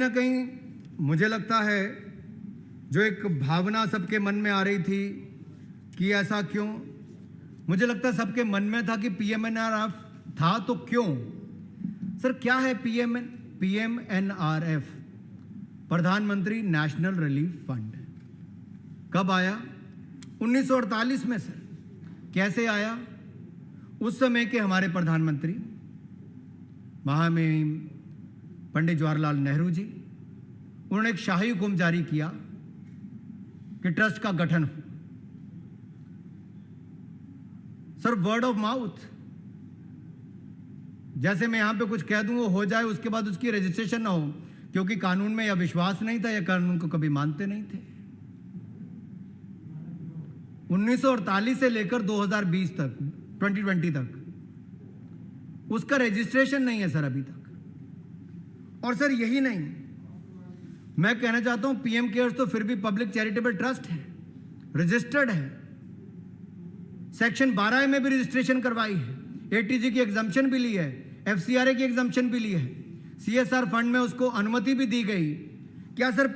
ना कहीं मुझे लगता है जो एक भावना सबके मन में आ रही थी कि ऐसा क्यों, मुझे लगता है सबके मन में था कि पीएमएनआरएफ था तो क्यों। सर क्या है पीएमएनआरएफ? प्रधानमंत्री नेशनल रिलीफ फंड कब आया? 1948 में। सर कैसे आया? उस समय के हमारे प्रधानमंत्री महामहिम पंडित जवाहरलाल नेहरू जी, उन्होंने एक शाही हुक्म जारी किया कि ट्रस्ट का गठन हो। सर वर्ड ऑफ माउथ, जैसे मैं यहां पे कुछ कह दूं वो हो जाए, उसके बाद उसकी रजिस्ट्रेशन ना हो, क्योंकि कानून में यह विश्वास नहीं था या कानून को कभी मानते नहीं थे। 1948 से लेकर 2020 तक 2020 तक उसका रजिस्ट्रेशन नहीं है सर अभी तक। और सर यही नहीं, मैं कहना चाहता हूं पीएम केयर्स तो फिर भी पब्लिक चैरिटेबल ट्रस्ट है, रजिस्टर्ड है, सेक्शन 12 में भी रजिस्ट्रेशन करवाई है, एटीजी की एग्जम्पशन भी ली है, एफसीआरए की एग्जम्पशन भी ली है, सीएसआर फंड में उसको अनुमति भी दी गई। क्या सर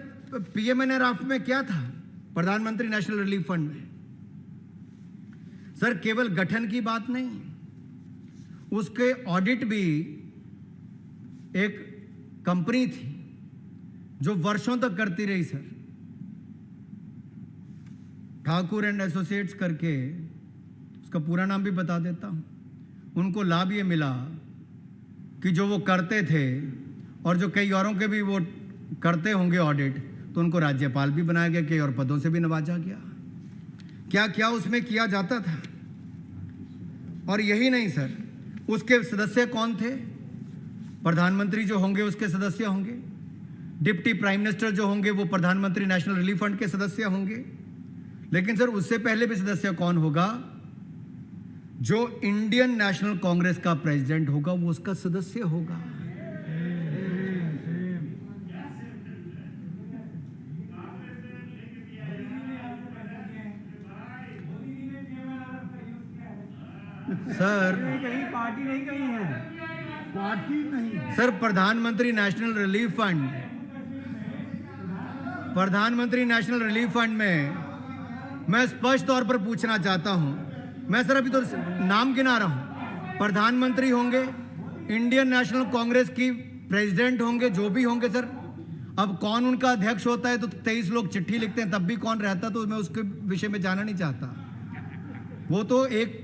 पीएमएनआरएफ में क्या था? प्रधानमंत्री नेशनल रिलीफ फंड में सर केवल गठन की बात नहीं, उसके ऑडिट भी एक कंपनी थी जो वर्षों तक करती रही सर, ठाकुर एंड एसोसिएट्स करके, उसका पूरा नाम भी बता देता हूं। उनको लाभ ये मिला कि जो वो करते थे और जो कई औरों के भी वो करते होंगे ऑडिट, तो उनको राज्यपाल भी बनाया गया, कई और पदों से भी नवाजा गया। क्या क्या उसमें किया जाता था। और यही नहीं सर, उसके सदस्य कौन थे? प्रधानमंत्री जो होंगे उसके सदस्य होंगे, डिप्टी प्राइम मिनिस्टर जो होंगे वो प्रधानमंत्री नेशनल रिलीफ फंड के सदस्य होंगे। लेकिन सर उससे पहले भी सदस्य कौन होगा? जो इंडियन नेशनल कांग्रेस का प्रेसिडेंट होगा वो उसका सदस्य होगा। सर पार्टी नहीं कही है, पार्टी नहीं सर, प्रधानमंत्री नेशनल रिलीफ फंड, प्रधानमंत्री नेशनल रिलीफ फंड में मैं स्पष्ट तौर पर पूछना चाहता हूं, मैं सर अभी तो नाम गिना रहा हूं, प्रधानमंत्री होंगे, इंडियन नेशनल कांग्रेस की प्रेसिडेंट होंगे, जो भी होंगे सर। अब कौन उनका अध्यक्ष होता है तो 23 लोग चिट्ठी लिखते हैं, तब भी कौन रहता, तो मैं उसके विषय में जाना नहीं चाहता। वो तो एक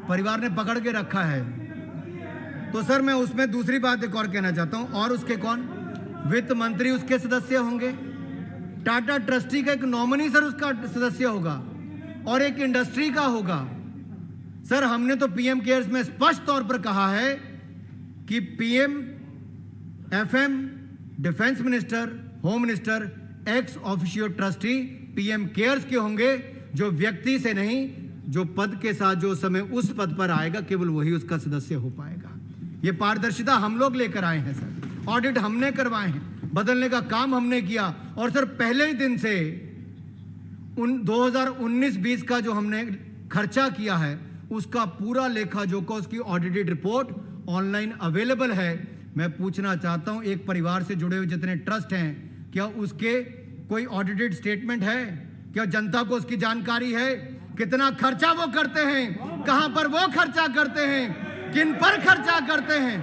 परिवार ने पकड़ के रखा है। तो सर मैं उसमें दूसरी बात एक और कहना चाहता हूं, और उसके कौन? वित्त मंत्री उसके सदस्य होंगे, टाटा ट्रस्टी का एक नॉमिनी सर उसका सदस्य होगा, और एक इंडस्ट्री का होगा। सर हमने तो पीएम केयर्स में स्पष्ट तौर पर कहा है कि PM, FM, defence minister, home minister, ex officio trustee PM cares के होंगे, जो व्यक्ति से नहीं, जो पद के साथ जो समय उस पद पर आएगा केवल वही उसका सदस्य हो पाएगा। ये पारदर्शिता हम लोग लेकर आए हैं सर, ऑडिट हमने करवाए हैं, बदलने का काम हमने किया। और सर पहले ही दिन से 2019-20 का जो हमने खर्चा किया है उसका पूरा लेखा जोखा, उसकी ऑडिटेड रिपोर्ट ऑनलाइन अवेलेबल है। मैं पूछना चाहता हूं, एक परिवार से जुड़े हुए जितने ट्रस्ट हैं, क्या उसके कोई ऑडिटेड स्टेटमेंट है? क्या जनता को उसकी जानकारी है? कितना खर्चा वो करते हैं, कहां पर वो खर्चा करते हैं, किन पर खर्चा करते हैं?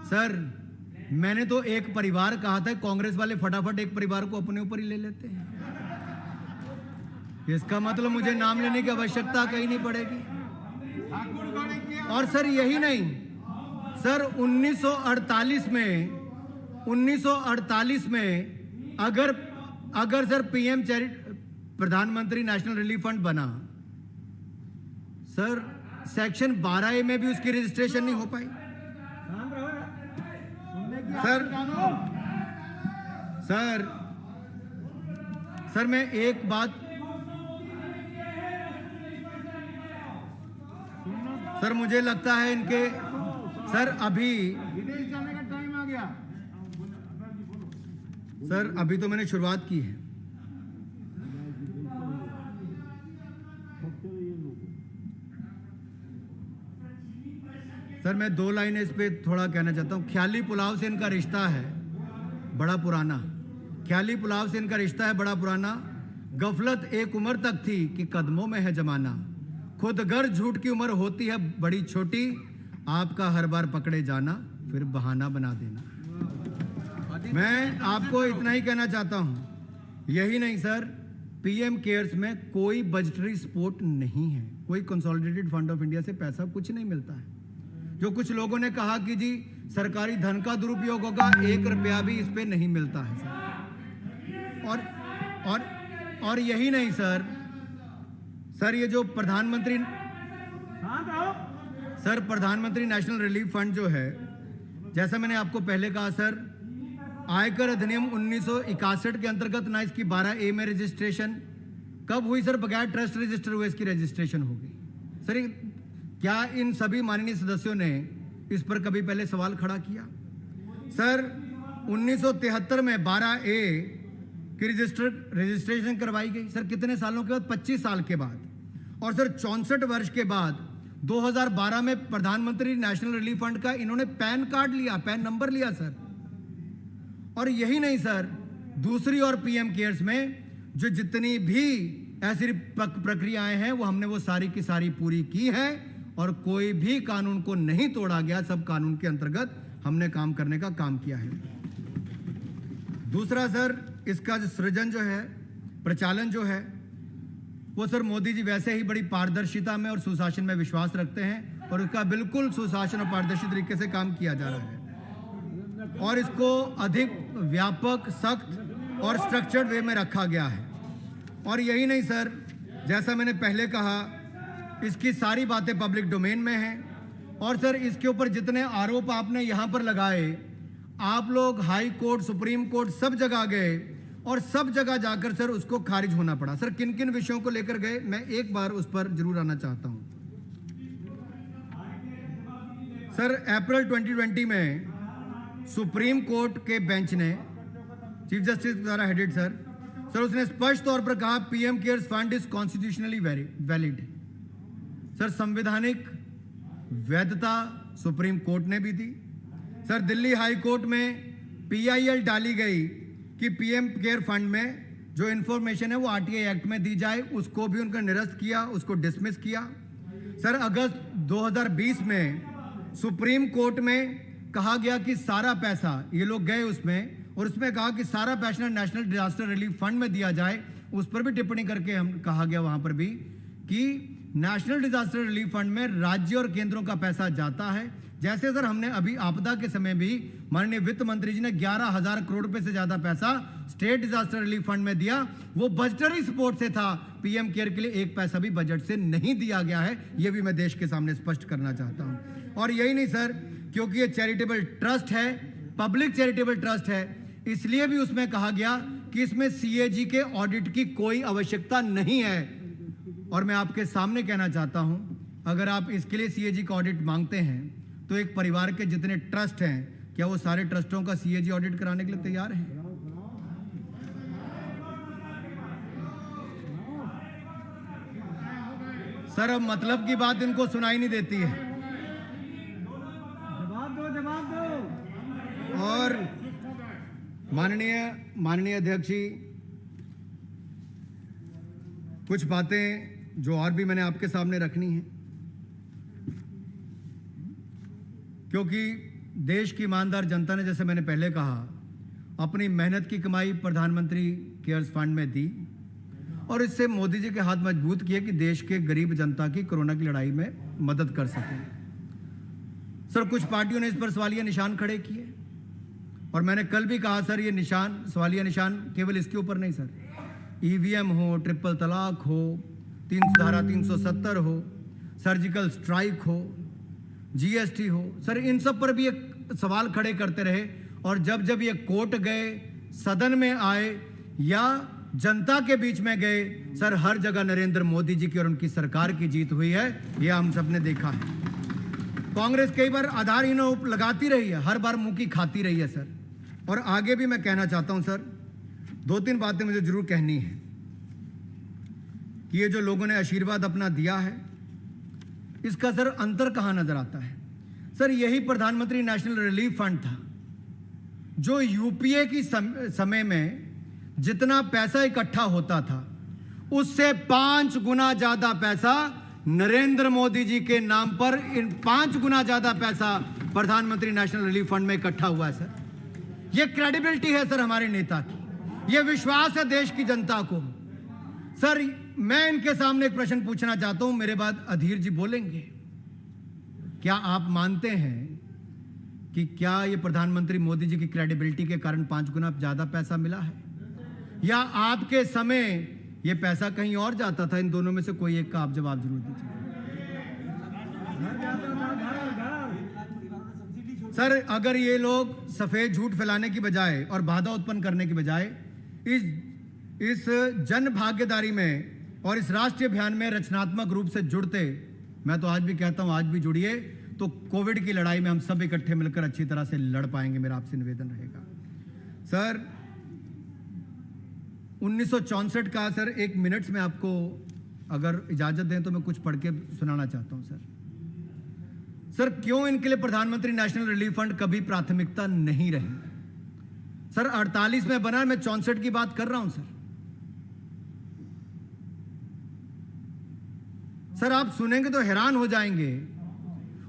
सर मैंने तो एक परिवार कहा था, कांग्रेस वाले फटाफट एक परिवार को अपने ऊपर ही ले लेते हैं। इसका मतलब मुझे नाम लेने की आवश्यकता कहीं नहीं पड़ेगी। और सर यही नहीं सर, 1948 में अगर सर पीएम प्रधानमंत्री नेशनल रिलीफ फंड बना सर, सेक्शन 12A में भी उसकी रजिस्ट्रेशन नहीं हो पाई। सर मैं एक बात, सर मुझे लगता है इनके, सर अभी जाने का टाइम आ गया। सर अभी तो मैंने शुरुआत की है। सर मैं 2 लाइनें इस पे थोड़ा कहना चाहता हूँ। ख्याली पुलाव से इनका रिश्ता है बड़ा पुराना, ख्याली पुलाव से इनका रिश्ता है बड़ा पुराना। गफलत एक उम्र तक थी कि कदमों में है जमाना, खुद गर झूठ की उम्र होती है बड़ी छोटी, आपका हर बार पकड़े जाना फिर बहाना बना देना। मैं आपको इतना ही कहना चाहता हूँ। यही नहीं सर, पीएम केयर्स में कोई बजटरी सपोर्ट नहीं है, कोई कंसोलिडेटेड फंड ऑफ इंडिया से पैसा कुछ नहीं मिलता है। जो कुछ लोगों ने कहा कि जी सरकारी धन का दुरुपयोग होगा, 1 रुपया भी इस पे नहीं मिलता है सर। और यही नहीं सर ये जो प्रधानमंत्री नेशनल रिलीफ फंड जो है, जैसा मैंने आपको पहले कहा सर, आयकर अधिनियम 1961 के अंतर्गत ना इसकी 12A में रजिस्ट्रेशन कब हुई सर? बगैर ट्रस्ट रजिस्टर हुए इसकी रजिस्ट्रेशन होगी सर। क्या इन सभी माननीय सदस्यों ने इस पर कभी पहले सवाल खड़ा किया? सर 1973 में 12A की रजिस्ट्रेशन करवाई गई सर, कितने सालों के बाद? 25 साल के बाद। और सर 64 वर्ष के बाद 2012 में प्रधानमंत्री नेशनल रिलीफ फंड का इन्होंने पैन कार्ड लिया, पैन नंबर लिया सर। और यही नहीं सर, दूसरी और पीएम केयर्स में जो जितनी भी ऐसी प्रक्रियाएं हैं वो हमने वो सारी की सारी पूरी की है और कोई भी कानून को नहीं तोड़ा गया, सब कानून के अंतर्गत हमने काम करने का काम किया है। दूसरा सर, इसका जो सृजन जो है, प्रचालन जो है, वो सर मोदी जी वैसे ही बड़ी पारदर्शिता में और सुशासन में विश्वास रखते हैं और उसका बिल्कुल सुशासन और पारदर्शी तरीके से काम किया जा रहा है और इसको अधिक व्यापक, सख्त और स्ट्रक्चर्ड वे में रखा गया है। और यही नहीं सर, जैसा मैंने पहले कहा, इसकी सारी बातें पब्लिक डोमेन में हैं और सर इसके ऊपर जितने आरोप आपने यहाँ पर लगाए, आप लोग हाई कोर्ट, सुप्रीम कोर्ट सब जगह गए और सब जगह जाकर सर उसको खारिज होना पड़ा। सर किन किन विषयों को लेकर गए, मैं एक बार उस पर जरूर आना चाहता हूँ। सर अप्रैल 2020 में सुप्रीम कोर्ट के बेंच ने, चीफ जस्टिस द्वारा हेडेड सर उसने स्पष्ट तौर पर कहा PM cares fund is constitutionally valid. Sir संवैधानिक वैधता सुप्रीम कोर्ट ने भी दी। सर दिल्ली हाई कोर्ट में पीआईएल डाली गई कि पीएम केयर फंड में जो इंफॉर्मेशन है वो आरटीआई एक्ट में दी जाए, उसको भी उनका निरस्त किया, उसको डिसमिस किया। सर अगस्त 2020 में सुप्रीम कोर्ट में कहा गया कि सारा पैसा, ये लोग गए उसमें और उसमें कहा कि सारा पैसा नेशनल डिजास्टर रिलीफ फंड में दिया जाए। उस पर भी टिप्पणी करके हम कहा गया वहां पर भी कि नेशनल डिजास्टर रिलीफ फंड में राज्य और केंद्रों का पैसा जाता है। जैसे सर हमने अभी आपदा के समय भी माननीय वित्त मंत्री जी ने 11,000 करोड़ रुपए से ज्यादा पैसा स्टेट डिजास्टर रिलीफ फंड में दिया, वो बजटरी सपोर्ट से था। पीएम केयर के लिए एक पैसा भी बजट से नहीं दिया गया है, ये भी मैं देश के सामने स्पष्ट करना चाहता हूं। और यही नहीं सर, क्योंकि ये चैरिटेबल ट्रस्ट है, पब्लिक चैरिटेबल ट्रस्ट है, इसलिए भी उसमें कहा गया कि इसमें सीएजी के ऑडिट की कोई आवश्यकता नहीं है। और मैं आपके सामने कहना चाहता हूं, अगर आप इसके लिए सीएजी का ऑडिट मांगते हैं तो एक परिवार के जितने ट्रस्ट हैं, क्या वो सारे ट्रस्टों का सीएजी ऑडिट कराने के लिए तैयार हैं? सर अब मतलब की बात इनको सुनाई नहीं देती है। जवाब दो। और माननीय अध्यक्ष जी, कुछ बातें जो और भी मैंने आपके सामने रखनी है, क्योंकि देश की ईमानदार जनता ने, जैसे मैंने पहले कहा, अपनी मेहनत की कमाई प्रधानमंत्री केयर्स फंड में दी और इससे मोदी जी के हाथ मजबूत किए कि देश के गरीब जनता की कोरोना की लड़ाई में मदद कर सके। सर कुछ पार्टियों ने इस पर सवालिया निशान खड़े किए और मैंने कल भी कहा सर, ये निशान, सवालिया निशान केवल इसके ऊपर नहीं सर, ईवीएम हो, ट्रिपल तलाक हो, धारा 370 हो, सर्जिकल स्ट्राइक हो, जीएसटी हो, सर इन सब पर भी एक सवाल खड़े करते रहे। और जब जब ये कोर्ट गए, सदन में आए या जनता के बीच में गए, सर हर जगह नरेंद्र मोदी जी की और उनकी सरकार की जीत हुई है, यह हम सब ने देखा है। कांग्रेस कई बार आधारहीन आरोप लगाती रही है, हर बार मुंह की खाती रही है सर। और आगे भी मैं कहना चाहता हूं सर, 2-3 बातें मुझे जरूर कहनी है कि ये जो लोगों ने आशीर्वाद अपना दिया है, इसका सर अंतर कहां नजर आता है? सर यही प्रधानमंत्री नेशनल रिलीफ फंड था जो यूपीए की समय में जितना पैसा इकट्ठा होता था उससे 5 गुना ज्यादा पैसा नरेंद्र मोदी जी के नाम पर 5 गुना ज्यादा पैसा प्रधानमंत्री नेशनल रिलीफ फंड में इकट्ठा हुआ है सर। यह क्रेडिबिलिटी है सर हमारे नेता की, यह विश्वास है देश की जनता को। सर मैं इनके सामने एक प्रश्न पूछना चाहता हूं, मेरे बाद अधीर जी बोलेंगे। क्या आप मानते हैं कि क्या यह प्रधानमंत्री मोदी जी की क्रेडिबिलिटी के कारण 5 गुना ज्यादा पैसा मिला है, या आपके समय यह पैसा कहीं और जाता था? इन दोनों में से कोई एक का आप जवाब जरूर दीजिए। सर अगर ये लोग सफेद झूठ फैलाने की बजाय और बाधा उत्पन्न करने की बजाय इस जन भागीदारी में और इस राष्ट्रीय अभियान में रचनात्मक रूप से जुड़ते, मैं तो आज भी कहता हूं आज भी जुड़िए, तो कोविड की लड़ाई में हम सब इकट्ठे मिलकर अच्छी तरह से लड़ पाएंगे। मेरा आपसे निवेदन रहेगा। सर 1964 का सर 1 मिनट में आपको अगर इजाजत दें तो मैं कुछ पढ़ के सुनाना चाहता हूं सर क्यों इनके लिए प्रधानमंत्री नेशनल रिलीफ फंड कभी प्राथमिकता नहीं रही। सर 48 में बना, मैं 64 की बात कर रहा हूं सर आप सुनेंगे तो हैरान हो जाएंगे।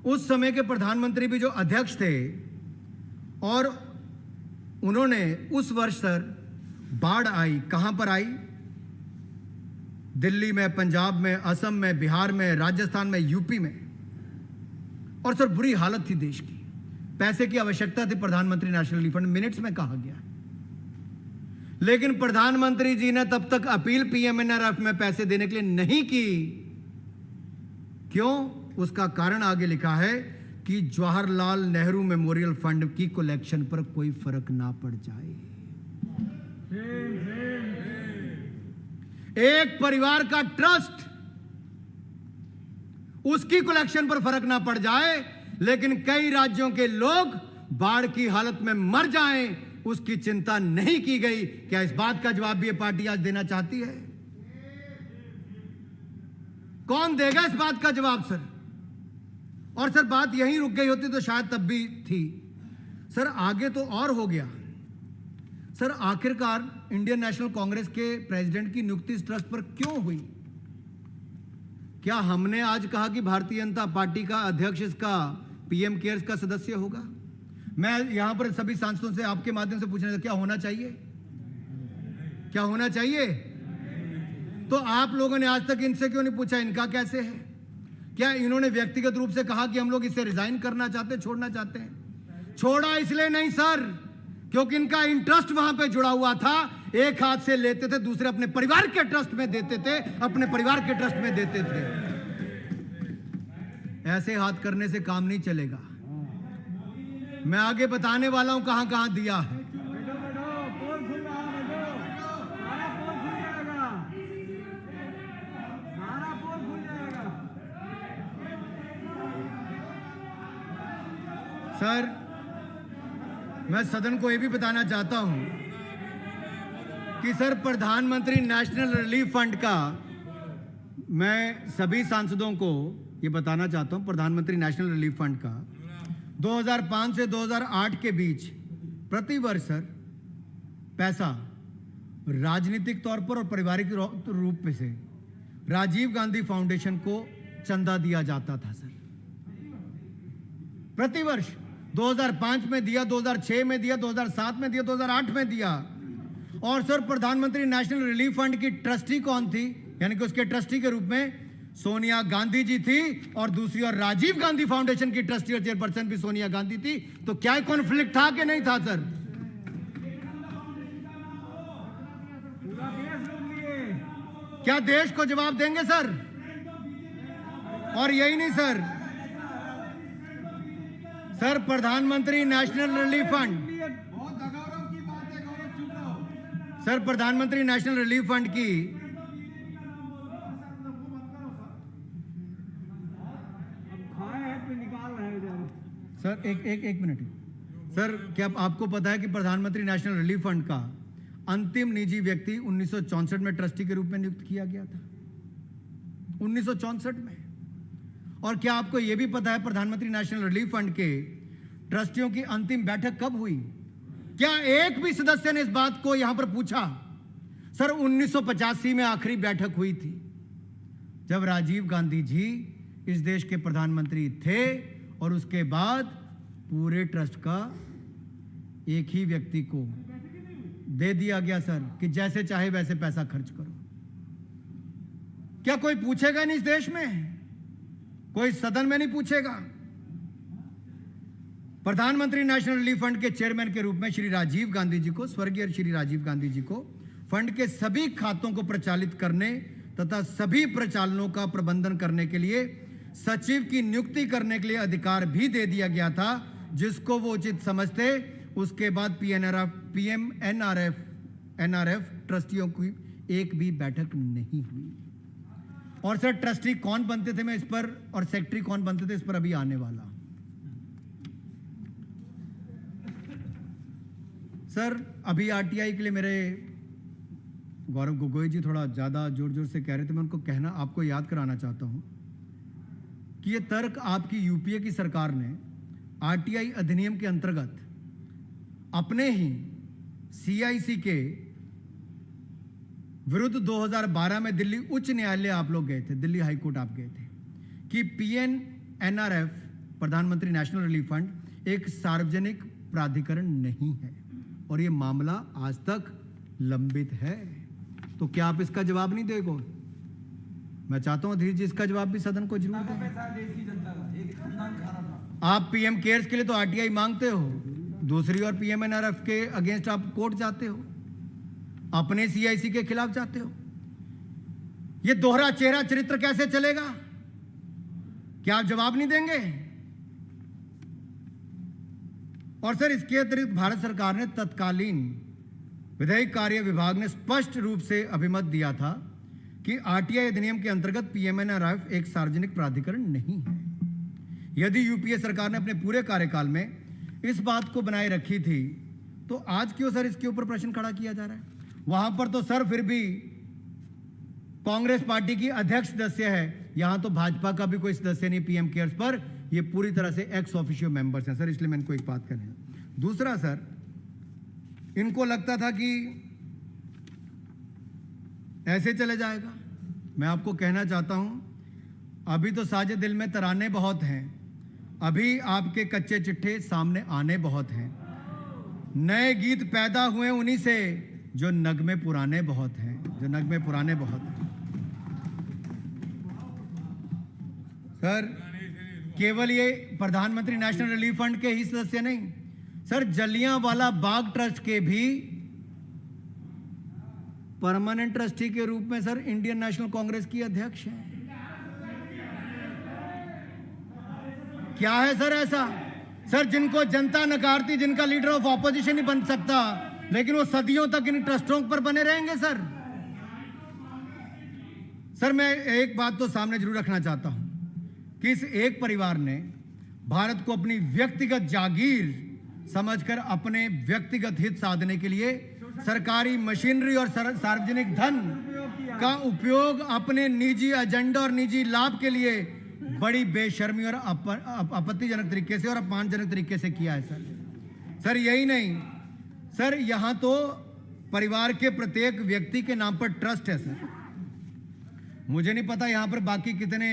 उस समय के प्रधानमंत्री भी जो अध्यक्ष थे और उन्होंने उस वर्ष सर बाढ़ आई, कहां पर आई? दिल्ली में, पंजाब में, असम में, बिहार में, राजस्थान में, यूपी में, और सर बुरी हालत थी देश की। पैसे की आवश्यकता थी, प्रधानमंत्री नेशनल रिलीफ फंड मिनट्स में कहा गया। लेकिन प्रधानमंत्री जी ने तब तक अपील पीएमएनआरएफ में पैसे देने के लिए नहीं की। क्यों? उसका कारण आगे लिखा है कि जवाहरलाल नेहरू मेमोरियल फंड की कलेक्शन पर कोई फर्क ना पड़ जाए। एक परिवार का ट्रस्ट, उसकी कलेक्शन पर फर्क ना पड़ जाए, लेकिन कई राज्यों के लोग बाढ़ की हालत में मर जाएं, उसकी चिंता नहीं की गई। क्या इस बात का जवाब भी ये पार्टी आज देना चाहती है? कौन देगा इस बात का जवाब सर? और सर बात यहीं रुक गई होती तो शायद तब भी थी। सर आगे तो और हो गया। सर आखिरकार इंडियन नेशनल कांग्रेस के प्रेसिडेंट की नियुक्ति इस ट्रस्ट पर क्यों हुई? क्या हमने आज कहा कि भारतीय जनता पार्टी का अध्यक्ष इसका पीएम केयर्स का सदस्य होगा? मैं यहां पर सभी सांसदों से आपके माध्यम से पूछना, क्या होना चाहिए? क्या होना चाहिए? तो आप लोगों ने आज तक इनसे क्यों नहीं पूछा इनका कैसे है? क्या इन्होंने व्यक्तिगत रूप से कहा कि हम लोग इसे रिजाइन करना चाहते हैं, छोड़ना चाहते हैं? छोड़ा इसलिए नहीं सर, क्योंकि इनका इंटरेस्ट वहां पे जुड़ा हुआ था। एक हाथ से लेते थे, दूसरे अपने परिवार के ट्रस्ट में देते थे, अपने परिवार के ट्रस्ट में देते थे। ऐसे हाथ करने से काम नहीं चलेगा। मैं आगे बताने वाला हूं कहां कहां दिया है। सर मैं सदन को यह भी बताना चाहता हूं कि सर प्रधानमंत्री नेशनल रिलीफ फंड का, मैं सभी सांसदों को यह बताना चाहता हूं, प्रधानमंत्री नेशनल रिलीफ फंड का 2005 से 2008 के बीच प्रतिवर्ष सर पैसा राजनीतिक तौर पर और पारिवारिक रूप में से राजीव गांधी फाउंडेशन को चंदा दिया जाता था सर। प्रतिवर्ष 2005 में दिया, 2006 में दिया, 2007 में दिया, 2008 में दिया। और सर प्रधानमंत्री नेशनल रिलीफ फंड की ट्रस्टी कौन थी? यानी कि उसके ट्रस्टी के रूप में सोनिया गांधी जी थी, और दूसरी और राजीव गांधी फाउंडेशन की ट्रस्टी और चेयरपर्सन भी सोनिया गांधी थी। तो क्या कॉन्फ्लिक्ट था कि नहीं था सर? क्या देश को जवाब देंगे सर? और यही नहीं सर प्रधानमंत्री नेशनल रिलीफ फंड, सर प्रधानमंत्री नेशनल रिलीफ फंड की सर एक मिनट सर, क्या आपको पता है कि प्रधानमंत्री नेशनल रिलीफ फंड का अंतिम निजी व्यक्ति 1964 में ट्रस्टी के रूप में नियुक्त किया गया था? 1964 में। और क्या आपको यह भी पता है प्रधानमंत्री नेशनल रिलीफ फंड के ट्रस्टियों की अंतिम बैठक कब हुई? क्या एक भी सदस्य ने इस बात को यहां पर पूछा? सर 1985 में आखिरी बैठक हुई थी, जब राजीव गांधी जी इस देश के प्रधानमंत्री थे, और उसके बाद पूरे ट्रस्ट का एक ही व्यक्ति को दे दिया गया सर कि जैसे चाहे वैसे पैसा खर्च करो। क्या कोई पूछेगा नहीं इस देश में? कोई सदन में नहीं पूछेगा? प्रधानमंत्री नेशनल रिलीफ फंड के चेयरमैन के रूप में श्री राजीव गांधी जी को, स्वर्गीय श्री राजीव गांधी जी को फंड के सभी खातों को प्रचालित करने तथा सभी प्रचालनों का प्रबंधन करने के लिए सचिव की नियुक्ति करने के लिए अधिकार भी दे दिया गया था, जिसको वो उचित समझते। उसके बाद एनआरएफ ट्रस्टियों की एक भी बैठक नहीं हुई। और सर ट्रस्टी कौन बनते थे मैं इस पर, और सेक्रेटरी कौन बनते थे इस पर अभी आने वाला। सर अभी आरटीआई के लिए मेरे गौरव गोगोई जी थोड़ा ज़्यादा जोर जोर से कह रहे थे, मैं उनको कहना आपको याद कराना चाहता हूं कि ये तर्क आपकी यूपीए की सरकार ने आरटीआई अधिनियम के अंतर्गत अपने ही सीआईसी के विरुद्ध 2012 में दिल्ली उच्च न्यायालय आप लोग गए थे, दिल्ली हाईकोर्ट आप गए थे कि पीएनएनआरएफ प्रधानमंत्री नेशनल रिलीफ फंड एक सार्वजनिक प्राधिकरण नहीं है, और ये मामला आज तक लंबित है। तो क्या आप इसका जवाब नहीं देगो? मैं चाहता हूं अधीर जी इसका जवाब भी सदन को जरूर दें। आप पीएम केयर्स के लिए तो आरटीआई मांगते हो, दूसरी ओर पीएमएनआरएफ के अगेंस्ट आप कोर्ट जाते हो, अपने सीआईसी के खिलाफ जाते हो। ये दोहरा चेहरा चरित्र कैसे चलेगा? क्या आप जवाब नहीं देंगे? और सर इसके अतिरिक्त भारत सरकार ने तत्कालीन विधायी कार्य विभाग ने स्पष्ट रूप से अभिमत दिया था कि आरटीआई अधिनियम के अंतर्गत पीएमएनआरएफ एक सार्वजनिक प्राधिकरण नहीं है। यदि यूपीए सरकार ने अपने पूरे कार्यकाल में इस बात को बनाए रखी थी, तो आज क्यों सर इसके ऊपर प्रश्न खड़ा किया जा रहा है? वहां पर तो सर फिर भी कांग्रेस पार्टी की अध्यक्ष सदस्य है, यहां तो भाजपा का भी कोई सदस्य नहीं पीएम केयर्स पर। ये पूरी तरह से एक्स ऑफिशियो मेंबर्स हैं सर, इसलिए मैं इनको एक बात करनी है। दूसरा सर, इनको लगता था कि ऐसे चले जाएगा। मैं आपको कहना चाहता हूं, अभी तो साजे दिल में तराने बहुत हैं, अभी आपके कच्चे चिट्ठे सामने आने बहुत हैं। नए गीत पैदा हुए उन्हीं से जो नगमे पुराने बहुत हैं, जो नगमे पुराने बहुत हैं। सर केवल ये प्रधानमंत्री नेशनल रिलीफ फंड के ही सदस्य नहीं, सर जलियांवाला बाग ट्रस्ट के भी परमानेंट ट्रस्टी के रूप में सर इंडियन नेशनल कांग्रेस की अध्यक्ष हैं। क्या है सर ऐसा? सर जिनको जनता नकारती, जिनका लीडर ऑफ ऑपोजिशन ही बन सकता, लेकिन वो सदियों तक इन ट्रस्टों पर बने रहेंगे सर। सर मैं एक बात तो सामने जरूर रखना चाहता हूं कि इस एक परिवार ने भारत को अपनी व्यक्तिगत जागीर समझकर अपने व्यक्तिगत हित साधने के लिए सरकारी मशीनरी और सार्वजनिक धन का उपयोग अपने निजी एजेंडा और निजी लाभ के लिए बड़ी बेशर्मी और आपत्तिजनक तरीके से और अपमानजनक तरीके से किया है सर। यही नहीं सर, यहां तो परिवार के प्रत्येक व्यक्ति के नाम पर ट्रस्ट है सर। मुझे नहीं पता यहां पर बाकी कितने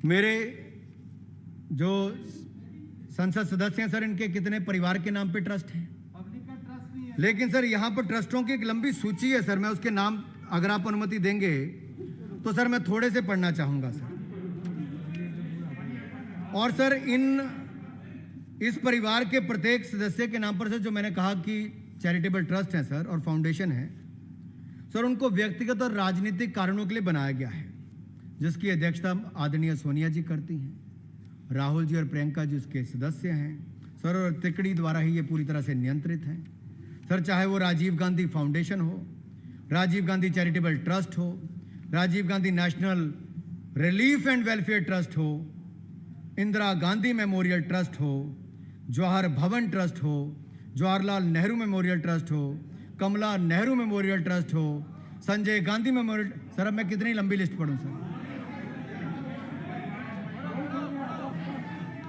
मेरे जो संसद सदस्य हैं सर, इनके कितने परिवार के नाम पे ट्रस्ट है। लेकिन सर यहां पर ट्रस्टों की एक लंबी सूची है सर, मैं उसके नाम अगर आप अनुमति देंगे तो सर मैं थोड़े से पढ़ना चाहूंगा सर। और सर इस परिवार के प्रत्येक सदस्य के नाम पर सर, जो मैंने कहा कि चैरिटेबल ट्रस्ट है सर और फाउंडेशन है सर, उनको व्यक्तिगत और राजनीतिक कारणों के लिए बनाया गया है, जिसकी अध्यक्षता आदरणीय सोनिया जी करती हैं, राहुल जी और प्रियंका जी उसके सदस्य हैं सर, और तिकड़ी द्वारा ही ये पूरी तरह से नियंत्रित हैं सर। चाहे वो राजीव गांधी फाउंडेशन हो, राजीव गांधी चैरिटेबल ट्रस्ट हो, Rajiv Gandhi national relief and welfare trust हो, इंदिरा गांधी मेमोरियल ट्रस्ट हो, जवाहर भवन ट्रस्ट हो, जवाहरलाल नेहरू मेमोरियल ट्रस्ट हो, कमला नेहरू मेमोरियल ट्रस्ट हो, संजय गांधी मेमोरियल। सर अब मैं कितनी लंबी लिस्ट पढ़ूं सर?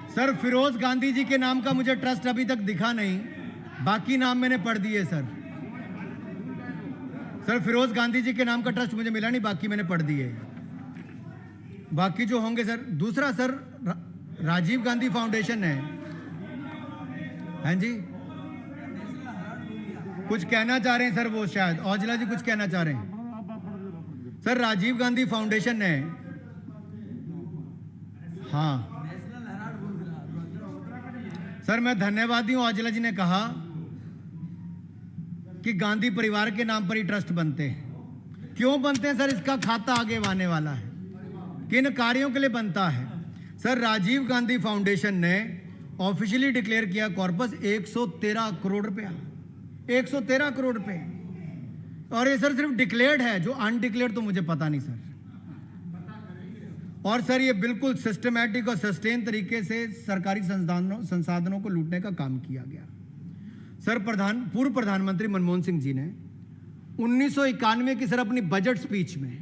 सर फिरोज गांधी जी के नाम का मुझे ट्रस्ट अभी तक दिखा नहीं, बाकी नाम मैंने पढ़ दिए सर। सर फिरोज गांधी जी के नाम का ट्रस्ट मुझे मिला नहीं, बाकी मैंने पढ़ दिए। बाकी जो होंगे सर। दूसरा सर राजीव गांधी फाउंडेशन है, हैं जी, कुछ कहना चाह रहे हैं सर, वो शायद औजला जी कुछ कहना चाह रहे हैं सर। राजीव गांधी फाउंडेशन है, हाँ सर, मैं धन्यवादी हूं। औजला जी ने कहा कि गांधी परिवार के नाम पर ही ट्रस्ट बनते हैं। क्यों बनते हैं सर? इसका खाता आगे आने वाला है, किन कार्यों के लिए बनता है। सर राजीव गांधी फाउंडेशन ने ऑफिशियली डिक्लेयर किया कॉर्पस 113 करोड़ रुपया, 113 करोड़ रुपए। और ये सर सिर्फ डिक्लेयर्ड है, जो अनडिक्लेयर्ड तो मुझे पता नहीं सर। और सर ये बिल्कुल सिस्टमैटिक और सस्टेन तरीके से सरकारी संसाधनों को लूटने का काम किया गया। सर पूर्व प्रधानमंत्री मनमोहन सिंह जी ने 1991 की सर अपनी बजट स्पीच में,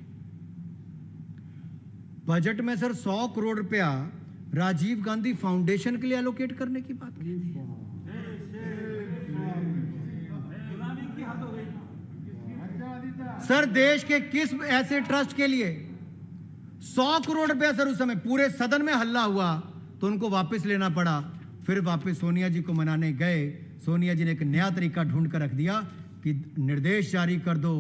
बजट में सर 100 करोड़ रुपया राजीव गांधी फाउंडेशन के लिए एलोकेट करने की बात की थी। सर देश के किस ऐसे ट्रस्ट के लिए 100 करोड़ रुपया सर उस समय पूरे सदन में हल्ला हुआ तो उनको वापस लेना पड़ा। फिर वापस सोनिया जी को मनाने गए, सोनिया जी ने एक नया तरीका ढूंढ कर रख दिया कि निर्देश जारी कर दो,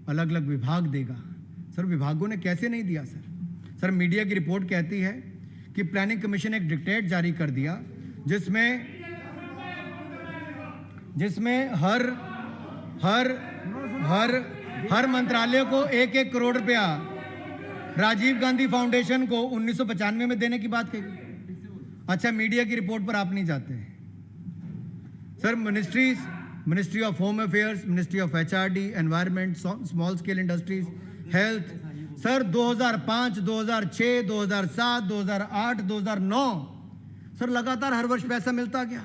अलग अलग विभाग देगा। सर विभागों ने कैसे नहीं दिया सर? सर मीडिया की रिपोर्ट कहती है कि प्लानिंग कमीशन एक डिक्टेट जारी कर दिया जिसमें हर मंत्रालय को 1-1 करोड़ रुपया राजीव गांधी फाउंडेशन को 1995 में देने की बात कही। अच्छा, मीडिया की रिपोर्ट पर आप नहीं जाते sir. Ministry of home affairs, ministry of HRD, environment, small scale industries, health, sir 2005, 2006, 2007, 2008, 2009 sir लगातार हर वर्ष पैसा मिलता गया।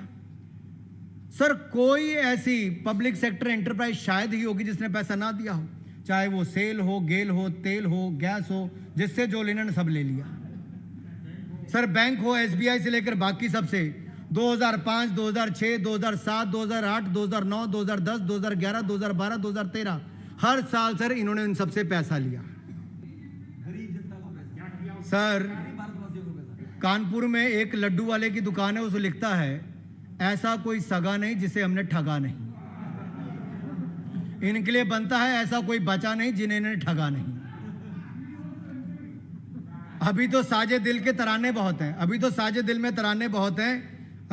सर कोई ऐसी पब्लिक सेक्टर एंटरप्राइज शायद ही होगी जिसने पैसा ना दिया हो, चाहे वो सेल हो, गेल हो, तेल हो, गैस हो, जिससे जो लेना सब ले लिया। सर बैंक हो SBI से लेकर बाकी सबसे 2005, 2006, 2007, 2008, 2009, 2010, 2011, 2012, 2013 हर साल सर इन्होंने इन सबसे पैसा लिया। सर कानपुर में एक लड्डू वाले की दुकान है, उसको लिखता है ऐसा कोई सगा नहीं जिसे हमने ठगा नहीं। इनके लिए बनता है ऐसा कोई बचा नहीं जिन्हें इन्होंने ठगा नहीं। अभी तो साजे दिल के तराने बहुत हैं, अभी तो साजे दिल में तराने बहुत हैं,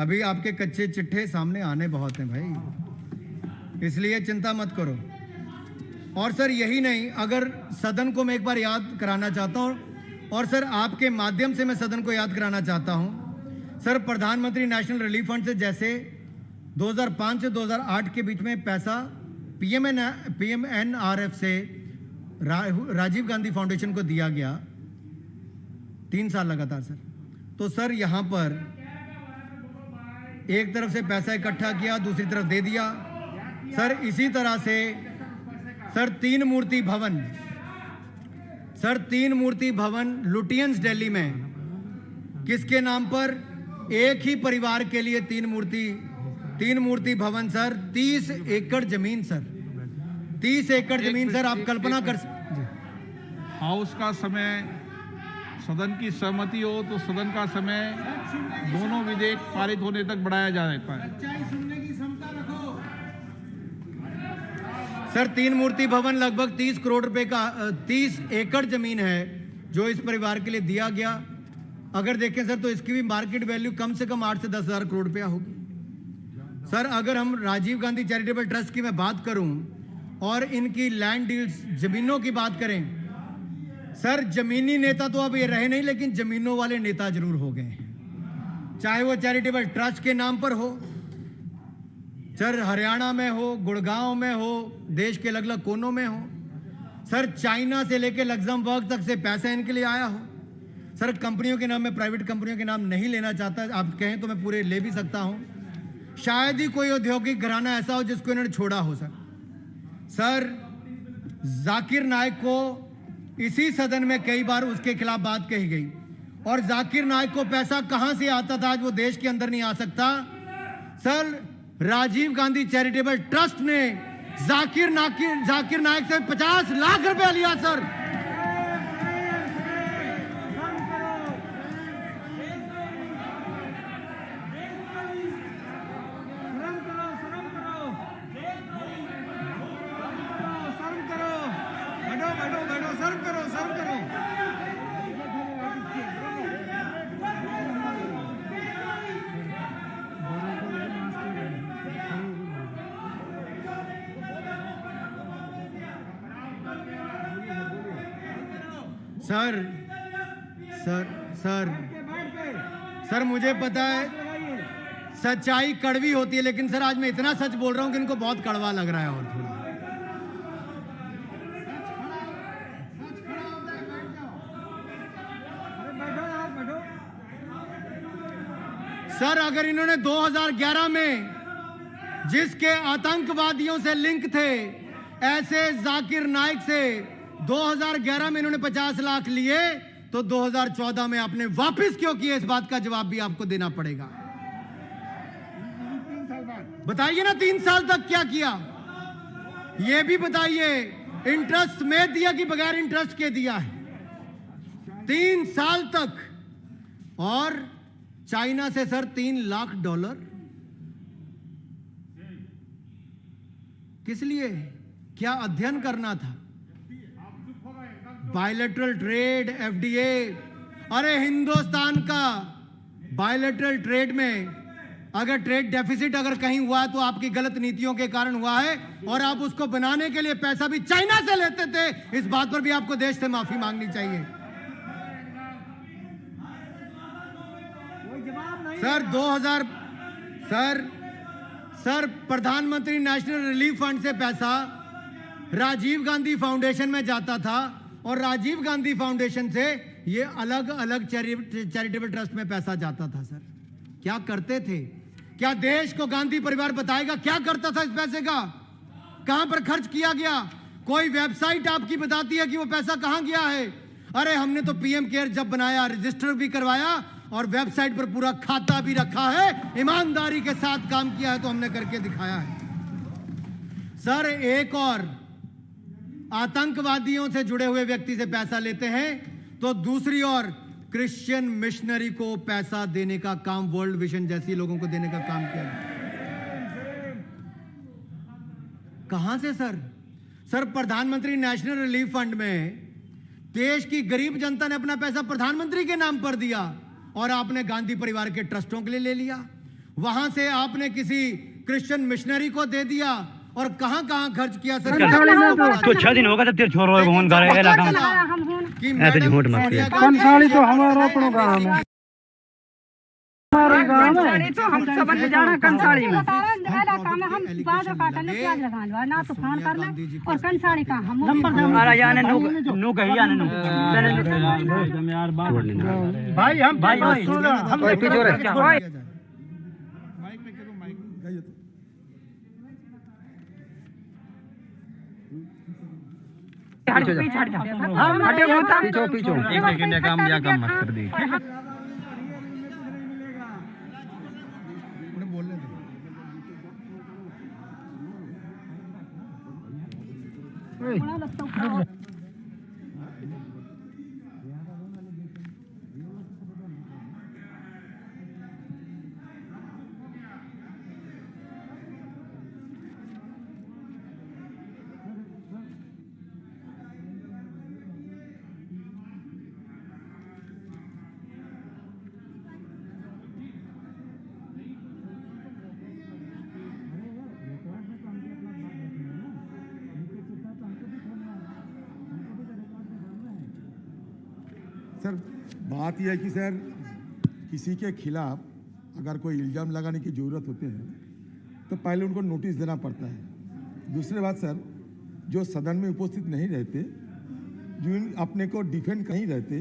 अभी आपके कच्चे चिट्ठे सामने आने बहुत हैं भाई, इसलिए चिंता मत करो। और सर यही नहीं, अगर सदन को मैं एक बार याद कराना चाहता हूं, और सर आपके माध्यम से मैं सदन को याद कराना चाहता हूं, सर प्रधानमंत्री नेशनल रिलीफ फंड से जैसे 2005 से 2008 के बीच में पैसा PMNRF से राजीव गांधी फाउंडेशन को दिया गया 3 साल लगातार सर। तो सर यहां पर एक तरफ से पैसा इकट्ठा किया, दूसरी तरफ दे दिया। सर इसी तरह से सर 3 मूर्ति भवन लुटियंस दिल्ली में किसके नाम पर? एक ही परिवार के लिए 3 मूर्ति भवन सर, 30 एकड़ जमीन सर, 30 एकड़ जमीन सर। आप कल्पना कर हाउस का समय, सदन की सहमति हो तो सदन का समय दोनों विधेयक पारित होने तक बढ़ाया जाता है। सर 3 मूर्ति भवन लगभग 30 करोड़ रुपए का 30 एकड़ जमीन है जो इस परिवार के लिए दिया गया। अगर देखें सर तो इसकी भी मार्केट वैल्यू कम से कम 8 से 10 हज़ार करोड़ रुपया होगी। सर अगर हम राजीव गांधी चैरिटेबल ट्रस्ट की मैं बात करूं और इनकी लैंड डील्स, जमीनों की बात करें, सर जमीनी नेता तो अब ये रहे नहीं, लेकिन जमीनों वाले नेता जरूर हो गए हैं। चाहे वो चैरिटेबल ट्रस्ट के नाम पर हो, सर हरियाणा में हो, गुड़गांव में हो, देश के अलग अलग कोनों में हो, सर चाइना से लेकर लग्जमबर्ग तक से पैसा इनके लिए आया हो। सर कंपनियों के नाम, में प्राइवेट कंपनियों के नाम नहीं लेना चाहता, आप कहें तो मैं पूरे ले भी सकता हूं। शायद ही कोई औद्योगिक घराना ऐसा हो जिसको इन्होंने छोड़ा हो सर जाकिर नाइक को इसी सदन में कई बार उसके खिलाफ बात कही गई और जाकिर नाइक को पैसा कहां से आता था आज वो देश के अंदर नहीं आ सकता। Sir, Rajiv Gandhi charitable trust ने जाकिर नाइक से 50 लाख रुपया लिया sir. Sir sir sir sir मुझे पता है सच्चाई कड़वी होती है, लेकिन सर आज मैं इतना सच बोल रहा हूं कि इनको बहुत कड़वा लग रहा है। और थोड़ा सर, अगर इन्होंने 2011 में जिसके आतंकवादियों से लिंक थे, ऐसे जाकिर नाइक से 2011 में इन्होंने 50 लाख लिए, तो 2014 में आपने वापस क्यों किए? इस बात का जवाब भी आपको देना पड़ेगा। बताइए ना, 3 साल तक क्या किया ये भी बताइए। इंटरेस्ट में दिया कि बगैर इंटरेस्ट के दिया है? 3 साल तक। और चाइना से सर $3 लाख किस लिए? क्या अध्ययन करना था? Bilateral trade, FDA. अरे हिंदुस्तान का बायलैटरल ट्रेड में अगर ट्रेड डेफिसिट अगर कहीं हुआ है तो आपकी गलत नीतियों के कारण हुआ है, और आप उसको बनाने के लिए पैसा भी चाइना से लेते थे। इस बात पर भी आपको देश से माफी मांगनी चाहिए। सर प्रधानमंत्री नेशनल रिलीफ फंड से पैसा राजीव गांधी फाउंडेशन में जाता था, और राजीव गांधी फाउंडेशन से ये अलग अलग चैरिटेबल ट्रस्ट में पैसा जाता था। सर क्या करते थे? क्या देश को गांधी परिवार बताएगा क्या करता था इस पैसे का? कहां पर खर्च किया गया? कोई वेबसाइट आपकी बताती है कि वो पैसा कहां गया है? अरे हमने तो पीएम केयर जब बनाया, रजिस्टर भी करवाया और वेबसाइट पर पूरा खाता भी रखा है। ईमानदारी के साथ काम किया है तो हमने करके दिखाया है। सर, एक और आतंकवादियों से जुड़े हुए व्यक्ति से पैसा लेते हैं, तो दूसरी ओर क्रिश्चियन मिशनरी को पैसा देने का काम, वर्ल्ड विजन जैसी लोगों को देने का काम किया जाता है। कहां से सर प्रधानमंत्री नेशनल रिलीफ फंड में देश की गरीब जनता ने अपना पैसा प्रधानमंत्री के नाम पर दिया, और आपने गांधी परिवार के ट्रस्टों के लिए ले लिया। वहां से आपने किसी क्रिश्चियन मिशनरी को दे दिया, और कहां कहां खर्च किया सर? तो 6 दिन होगा तब तेरे छोरो फोन करे इलाका में ऐसे झूठ मत किया। कंसाली तो हमारा अपना गांव है, हमारा गांव है। तो हम सब जाना कंसाली में इलाका में हम बाजो काटने प्याज लगाने ना तूफान करना, और कंसाली का हम नंबर हमारा यानी नु कही यानी नु यार बात भाई हम सुन रहे हम माइक पे करो, माइक पीछे एक सेकंड काम या काम मत कर दी। बोलने दो। सर बात यह है कि सर किसी के खिलाफ अगर कोई इल्ज़ाम लगाने की ज़रूरत होती है तो पहले उनको नोटिस देना पड़ता है। दूसरी बात सर, जो सदन में उपस्थित नहीं रहते, जो अपने को डिफेंड नहीं रहते,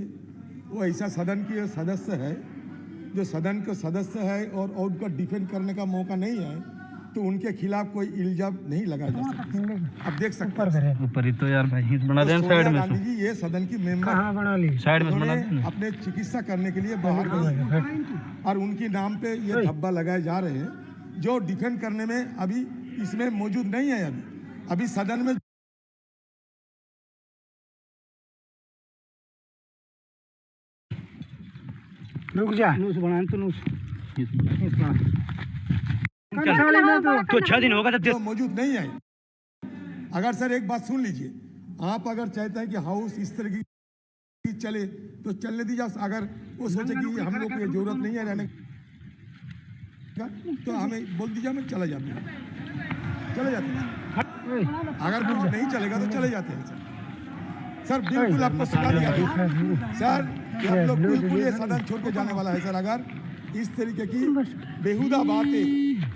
वो ऐसा सदन के सदस्य है जो सदन के सदस्य है और उनको डिफेंड करने का मौका नहीं है, तो उनके खिलाफ कोई इल्जाम नहीं लगाया जा सकता। अब देख सकते हैं ऊपर ही तो यार भाई बना दें साइड सोनिया में गांधी जी ये सदन की मेंबर बना ली साइड में बना उन्होंने दें अपने चिकित्सा करने के लिए बाहर गए और उनके नाम पे ये धब्बा लगाए जा रहे हैं जो डिफेंड करने में अभी इसमें मौजूद नहीं है। अभी सदन में रुक जा नूस बनाए तो नूस कंसाली में तो 6 दिन होगा तब जो मौजूद नहीं है। अगर सर एक बात सुन लीजिए, आप अगर चाहते हैं कि हाउस इस तरह की चले तो चलने दीजिए। अगर वो सोचे कि हम लोग को ये जरूरत नहीं है रहने का तो हमें बोल दीजिए, हमें चले जाते हैं। अगर कुछ नहीं चलेगा तो चले जाते हैं सर। बिल्कुल आपको सलाह दिया सर कि हम लोग बिल्कुल ये सदन छोड़ के जाने वाला है सर। अगर इस तरीके की बेहुदा बातें,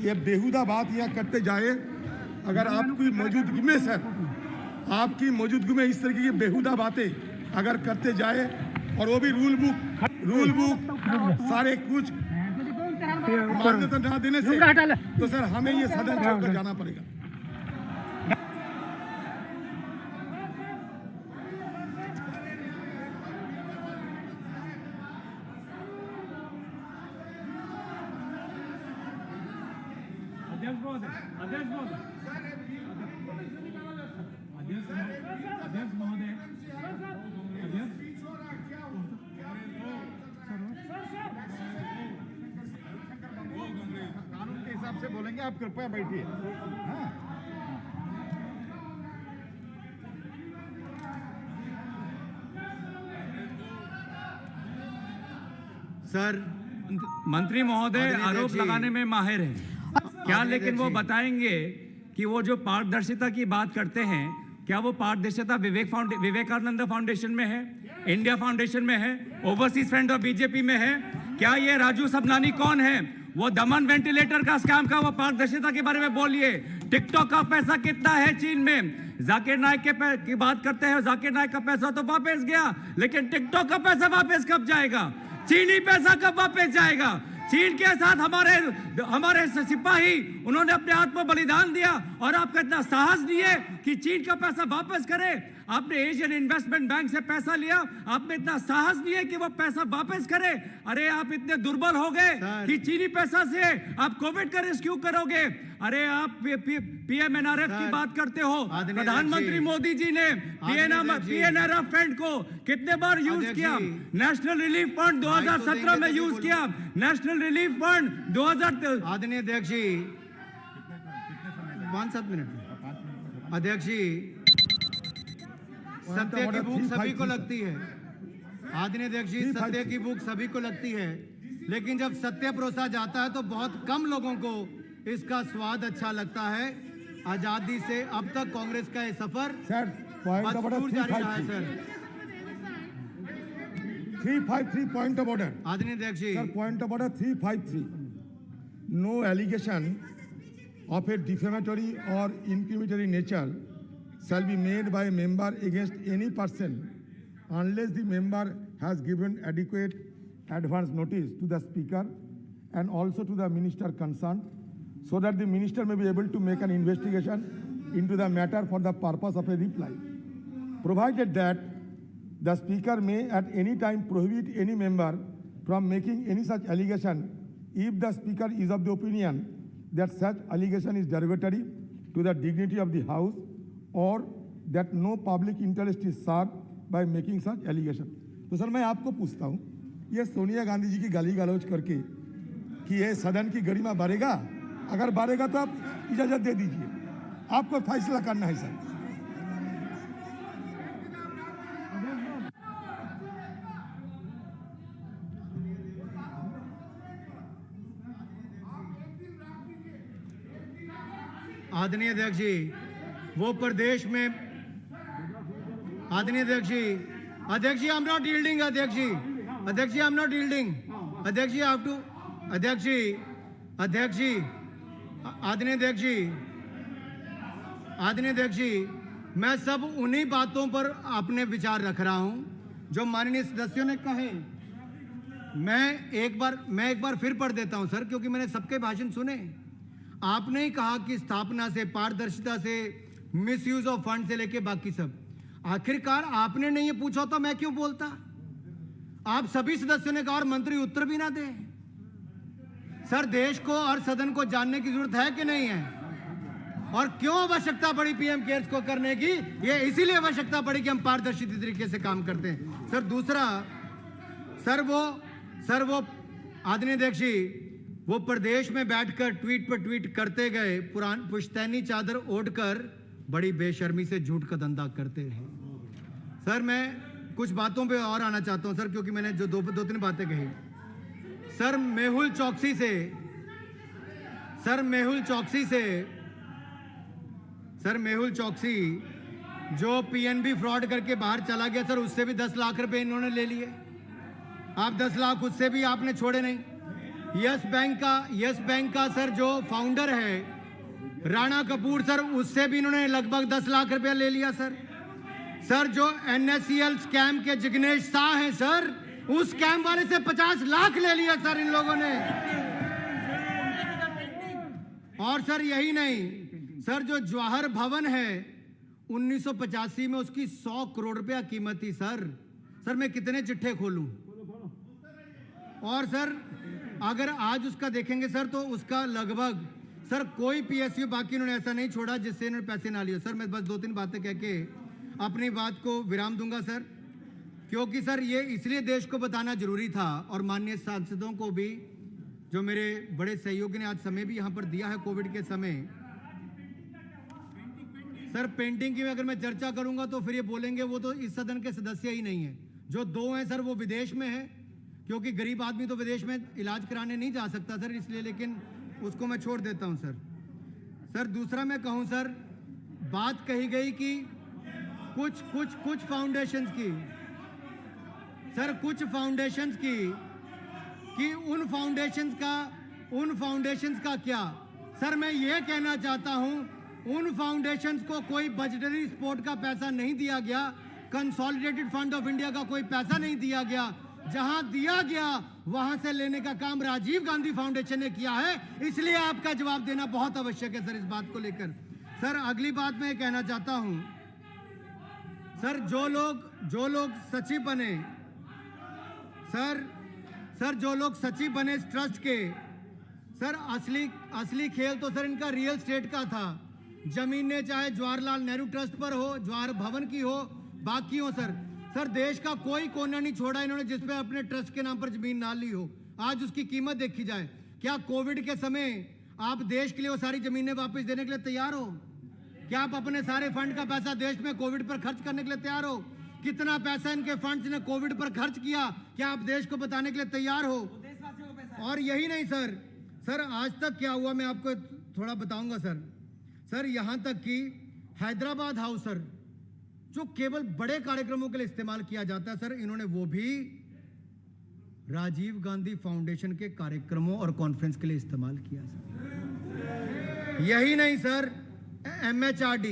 ये बेहुदा बात यहाँ करते जाए, अगर आपकी मौजूदगी में सर, आपकी मौजूदगी में इस तरीके की बेहुदा बातें अगर करते जाए और वो भी रूल बुक सारे कुछ मान्यता ना देने से, तो सर हमें ये सदन छोड़कर जाना पड़ेगा। कानून के हिसाब से बोलेंगे, आप कृपया बैठिए। सर मंत्री महोदय आदरणीय आरोप अध्यक्ष जी। लगाने में माहिर हैं क्या, आदरणीय लेकिन वो अध्यक्ष जी। बताएंगे कि वो जो पारदर्शिता की बात करते हैं, क्या वो पारदर्शिता विवेकानंद फाउंडेशन में है, इंडिया फाउंडेशन में है, ओवरसीज फ्रेंड ऑफ बीजेपी में है? क्या ये राजू सबनानी कौन है? वो दमन वेंटिलेटर का स्कैम का वो पारदर्शिता के बारे में बोलिए। टिकटॉक का पैसा कितना है चीन में? जाकिर नाइक की बात करते हैं, जाकिर नाइक का पैसा तो वापस गया, लेकिन टिकटॉक का पैसा वापस कब जाएगा? चीनी पैसा कब वापस जाएगा? चीन के साथ हमारे सिपाही उन्होंने अपने आत्म बलिदान दिया और आपका इतना साहस नहीं है कि चीन का पैसा वापस करे। आपने एशियन इन्वेस्टमेंट बैंक से पैसा लिया, आप में इतना साहस नहीं है कि वो पैसा वापस करे। अरे आप इतने दुर्बल हो गए कि चीनी पैसा से आप कोविड का रेस्क्यू करोगे। अरे आप पीएमएनआरएफ की बात करते हो, प्रधानमंत्री मोदी जी ने पीएनआरएफ फंड को कितने बार यूज किया? नेशनल रिलीफ फंड 2017 में यूज किया, नेशनल रिलीफ फंड 2000। आदरणीय अध्यक्ष जी 5-7 मिनट। अध्यक्ष जी, सत्य की भूख सभी को लगती है। आदरणीय अध्यक्ष जी, सत्य की भूख सभी को लगती है, लेकिन जब सत्य परोसा जाता है तो बहुत कम लोगों को इसका स्वाद अच्छा लगता है। आजादी से अब तक कांग्रेस का ये सफर सर पॉइंट ऑफ बदस्तूर जारी रहा है। 353 पॉइंट ऑफ ऑर्डर। आदरणीय अध्यक्ष जी, Sir, point of order 353. No allegation of a defamatory or incriminatory nature shall be made by a member against any person unless the member has given adequate advance notice to the speaker and also to the minister concerned, so that the minister may be able to make an investigation into the matter for the purpose of a reply. Provided that the speaker may at any time prohibit any member from making any such allegation if the speaker is of the opinion that such allegation is derogatory to the dignity of the house or that no public interest is served by making such allegation. तो sir मैं आपको पूछता हूँ, ये सोनिया गांधी जी की गाली गलौज करके कि ये सदन की गरिमा बढ़ेगा? अगर बढ़ेगा तो आप इजाजत दे दीजिए, आपको फैसला करना है सर। आदरणीय अध्यक्ष जी, वो प्रदेश में आदरणीय अध्यक्ष जी, आई एम नॉट यील्डिंग। अध्यक्ष जी, आई एम नॉट यील्डिंग। अध्यक्ष जी, हैव टू। अध्यक्ष जी, आदरणीय अध्यक्ष जी, आदरणीय अध्यक्ष जी, मैं सब उन्हीं बातों पर अपने विचार रख रहा हूं जो माननीय सदस्यों ने कहे। मैं एक बार फिर पढ़ देता हूं सर, क्योंकि मैंने सबके भाषण सुने। आपने ही कहा कि स्थापना से, पारदर्शिता से, मिसयूज ऑफ फंड से लेके बाकी सब। आखिरकार आपने नहीं ये पूछा तो मैं क्यों बोलता? आप सभी सदस्यों ने कहा और मंत्री उत्तर भी ना दे। सर, देश को और सदन को जानने की जरूरत है कि नहीं है? और क्यों आवश्यकता पड़ी पीएम केयर्स को करने की? ये इसीलिए आवश्यकता पड़ी कि हम पारदर्शी तरीके से काम करते हैं। सर, दूसरा, सर वो आदरणीय अध्यक्ष जी, वो प्रदेश में बैठकर ट्वीट पर ट्वीट करते गए, पुश्तैनी चादर ओढ़कर बड़ी बेशर्मी से झूठ का धंधा करते रहे। सर, मैं कुछ बातों पे और आना चाहता हूं सर, क्योंकि मैंने जो दो तीन बातें कही। सर, मेहुल चौकसी जो पीएनबी फ्रॉड करके बाहर चला गया सर, उससे भी 10 लाख रुपए इन्होंने ले लिए। आप 10 लाख उससे भी आपने छोड़े नहीं। यस बैंक का सर जो फाउंडर है राणा कपूर सर, उससे भी इन्होंने लगभग 10 लाख रुपया ले लिया सर। सर, जो NSCL स्कैम के जिग्नेश शाह हैं सर, उस स्कैम वाले से 50 लाख ले लिया सर इन लोगों ने। और सर यही नहीं सर, जो जवाहर भवन है 1985 में उसकी 100 करोड़ रुपया कीमत थी सर। मैं कितने चिट्ठे खोलूं? और सर अगर आज उसका देखेंगे सर, तो उसका लगभग सर कोई PSU बाकी इन्होंने ऐसा नहीं छोड़ा जिससे इन्होंने पैसे ना लिए। सर, मैं बस 2-3 बातें कह के अपनी बात को विराम दूंगा सर, क्योंकि सर ये इसलिए देश को बताना जरूरी था, और माननीय सांसदों को भी, जो मेरे बड़े सहयोगी ने आज समय भी यहाँ पर दिया है कोविड के समय। सर, पेंटिंग की अगर मैं चर्चा करूंगा तो फिर ये बोलेंगे वो तो इस सदन के सदस्य ही नहीं है। जो 2 हैं सर वो विदेश में है, क्योंकि गरीब आदमी तो विदेश में इलाज कराने नहीं जा सकता सर, इसलिए, लेकिन उसको मैं छोड़ देता हूं सर। दूसरा मैं कहूं सर, बात कही गई कि कुछ फाउंडेशंस की सर, कि उन फाउंडेशंस का क्या? सर, मैं ये कहना चाहता हूं, उन फाउंडेशंस को कोई बजटरी सपोर्ट का पैसा नहीं दिया गया, कंसोलिडेटेड फंड ऑफ इंडिया का कोई पैसा नहीं दिया गया। जहां दिया गया वहां से लेने का काम राजीव गांधी फाउंडेशन ने किया है, इसलिए आपका जवाब देना बहुत आवश्यक है सर इस बात को लेकर। सर, अगली बात मैं कहना चाहता हूं सर, जो लोग सचिव बने सर, जो लोग सचिव बने इस ट्रस्ट के सर, असली खेल तो सर इनका रियल स्टेट का था। जमीनें चाहे जवाहरलाल नेहरू ट्रस्ट पर हो, जवाहर भवन की हो, बाकी हो सर, देश का कोई कोना नहीं छोड़ा इन्होंने जिसपे अपने ट्रस्ट के नाम पर जमीन ना ली हो। आज उसकी कीमत देखी जाए। क्या कोविड के समय आप देश के लिए वो सारी जमीनें वापस देने के लिए तैयार हो? क्या आप अपने सारे फंड का पैसा देश में कोविड पर खर्च करने के लिए तैयार हो? कितना पैसा इनके फंड्स ने कोविड पर खर्च किया, क्या आप देश को बताने के लिए तैयार हो? और यही नहीं सर, आज तक क्या हुआ मैं आपको थोड़ा बताऊंगा सर, यहां तक कि हैदराबाद हाउस सर, जो केवल बड़े कार्यक्रमों के लिए इस्तेमाल किया जाता है सर, इन्होंने वो भी राजीव गांधी फाउंडेशन के कार्यक्रमों और कॉन्फ्रेंस के लिए इस्तेमाल किया सर। यही नहीं सर, MHRD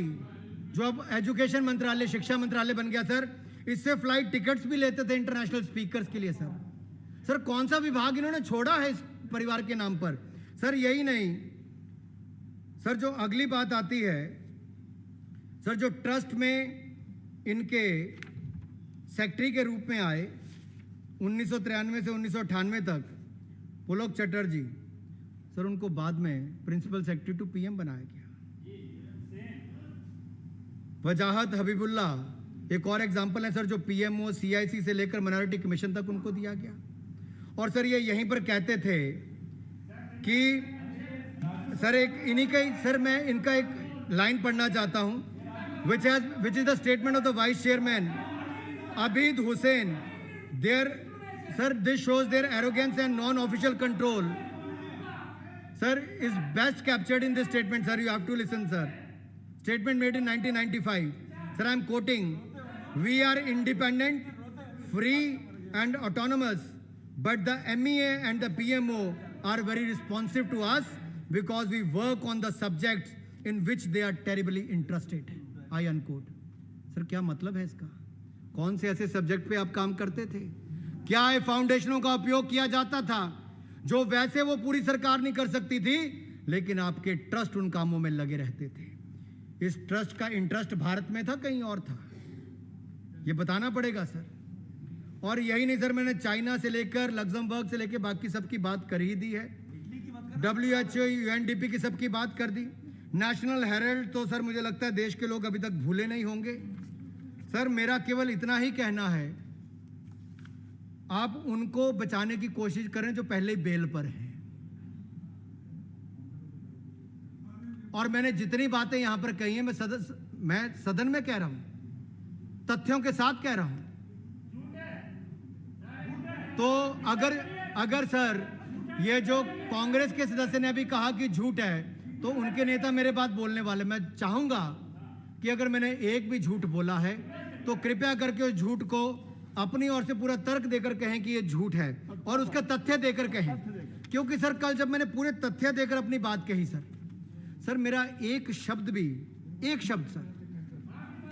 जो अब एजुकेशन मंत्रालय, शिक्षा मंत्रालय बन गया सर, इससे फ्लाइट टिकट्स भी लेते थे इंटरनेशनल स्पीकर्स के लिए सर, कौन सा विभाग इन्होंने छोड़ा है इस परिवार के नाम पर? सर, यही नहीं सर, जो अगली बात आती है सर, जो ट्रस्ट में इनके सेक्रेटरी के रूप में आए 1993 से 1998 तक, पुलक चटर्जी सर, उनको बाद में प्रिंसिपल सेक्रेटरी टू PM बनाया गया। वजाहत हबीबुल्ला एक और एग्जाम्पल है सर, जो PMO CIC से लेकर माइनॉरिटी कमीशन तक उनको दिया गया। और सर ये यहीं पर कहते थे कि सर, एक इन्हीं का सर, मैं इनका एक लाइन पढ़ना चाहता हूं, which is the statement of the vice chairman Abid Hussain. This shows their arrogance and non-official control. Sir, is best captured in this statement. Sir, you have to listen, sir. Statement made in 1995. Sir, I am quoting: "We are independent, free, and autonomous, but the MEA and the PMO are very responsive to us because we work on the subjects in which they are terribly interested." I unquote. Sir, क्या मतलब है इसका? कौन से ऐसे subject पे आप काम करते थे? क्या फाउंडेशनों का उपयोग किया जाता था जो वैसे वो पूरी सरकार नहीं कर सकती थी, लेकिन आपके ट्रस्ट उन कामों में लगे रहते थे। इस ट्रस्ट का इंटरेस्ट भारत में था, कहीं और था, ये बताना पड़ेगा सर। और यही नहीं सर, मैंने चाइना से लेकर लग्जमबर्ग से लेकर बाकी सबकी बात कर ही दी है, WHO UNDP की सबकी बात कर दी। नेशनल हेराल्ड तो सर मुझे लगता है देश के लोग अभी तक भूले नहीं होंगे। सर मेरा केवल इतना ही कहना है, आप उनको बचाने की कोशिश करें जो पहले ही बेल पर हैं। और मैंने जितनी बातें यहां पर कही हैं मैं सदन में कह रहा हूं, तथ्यों के साथ कह रहा हूं। तो अगर सर ये जो कांग्रेस के सदस्य ने अभी कहा कि झूठ है, तो उनके नेता मेरे बात बोलने वाले, मैं चाहूंगा कि अगर मैंने एक भी झूठ बोला है तो कृपया करके उस झूठ को अपनी ओर से पूरा तर्क देकर कहें कि ये झूठ है, और उसका तथ्य देकर कहें। क्योंकि सर कल जब मैंने पूरे तथ्य देकर अपनी बात कही सर मेरा एक शब्द सर,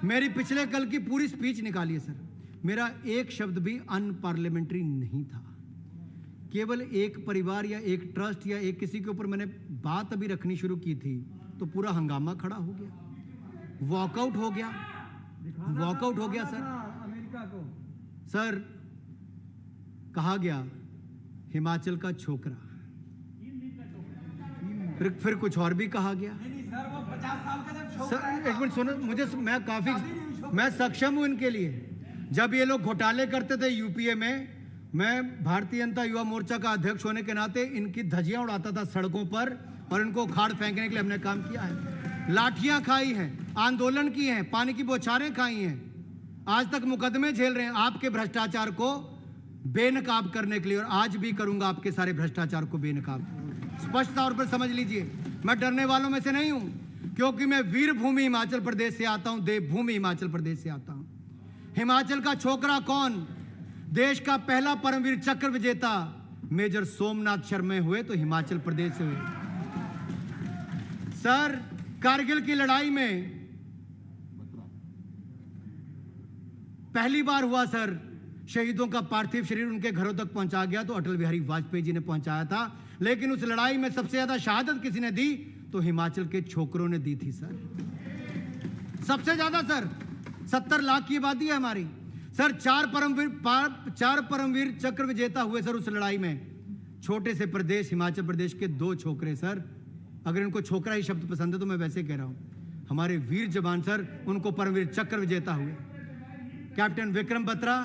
मेरी पिछले कल की पूरी स्पीच निकालिए सर, मेरा एक शब्द भी अनपार्लियामेंट्री नहीं था। केवल एक परिवार या एक ट्रस्ट या एक किसी के ऊपर मैंने बात अभी रखनी शुरू की थी तो पूरा हंगामा खड़ा हो गया, वॉकआउट हो गया सर। अमेरिका को सर कहा गया हिमाचल का छोकरा, फिर कुछ और भी कहा गया। सर एक मिनट सुनो, मैं सक्षम हूं इनके लिए। जब ये लोग घोटाले करते थे यूपीए में, मैं भारतीय जनता युवा मोर्चा का अध्यक्ष होने के नाते इनकी धज्जियां उड़ाता था सड़कों पर, और इनको उखाड़ फेंकने के लिए हमने काम किया है। लाठियां खाई हैं, आंदोलन किए हैं, पानी की बौछारें खाई हैं, आज तक मुकदमे झेल रहे हैं आपके भ्रष्टाचार को बेनकाब करने के लिए, और आज भी करूंगा आपके सारे भ्रष्टाचार को बेनकाब। स्पष्ट तौर पर समझ लीजिए, मैं डरने वालों में से नहीं हूं, क्योंकि मैं वीरभूमि हिमाचल प्रदेश से आता हूं, देवभूमि हिमाचल प्रदेश से आता हूं। हिमाचल का छोकरा कौन? देश का पहला परमवीर चक्र विजेता मेजर सोमनाथ शर्मा हुए तो हिमाचल प्रदेश से हुए। सर कारगिल की लड़ाई में पहली बार हुआ सर, शहीदों का पार्थिव शरीर उनके घरों तक पहुंचा गया तो अटल बिहारी वाजपेयी जी ने पहुंचाया था, लेकिन उस लड़ाई में सबसे ज्यादा शहादत किसी ने दी तो हिमाचल के छोकरों ने दी थी सर, सबसे ज्यादा सर। 70 लाख की आबादी है हमारी सर। 4 परमवीर चक्र विजेता हुए सर उस लड़ाई में। छोटे से प्रदेश हिमाचल प्रदेश के 2 छोकरे सर, अगर इनको छोकरा ही शब्द पसंद है तो मैं वैसे कह रहा हूं, हमारे वीर जवान सर उनको परमवीर चक्र विजेता हुए। Captain Vikram Batra,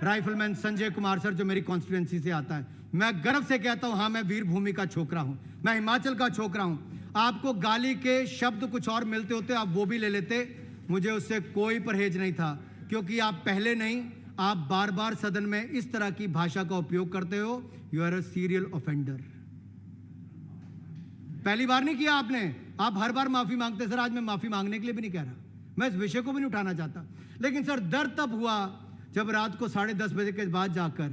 rifleman Sanjay Kumar sir जो मेरी कॉन्स्टिट्यूएंसी से आता है। मैं गर्व से कहता हूं, हाँ मैं वीरभूमि का छोकरा हूं, मैं हिमाचल का छोकरा हूं। आपको गाली के शब्द कुछ और मिलते होते आप वो भी ले लेते, मुझे उससे कोई परहेज नहीं था, क्योंकि आप पहले नहीं, आप बार बार सदन में इस तरह की भाषा का उपयोग करते हो। You are a serial offender. पहली बार नहीं किया आपने, आप हर बार माफी मांगते सर। आज मैं माफी मांगने के लिए भी नहीं कह रहा, मैं इस विषय को भी नहीं उठाना चाहता, लेकिन सर दर्द तब हुआ जब रात को 10:30 बजे के बाद जाकर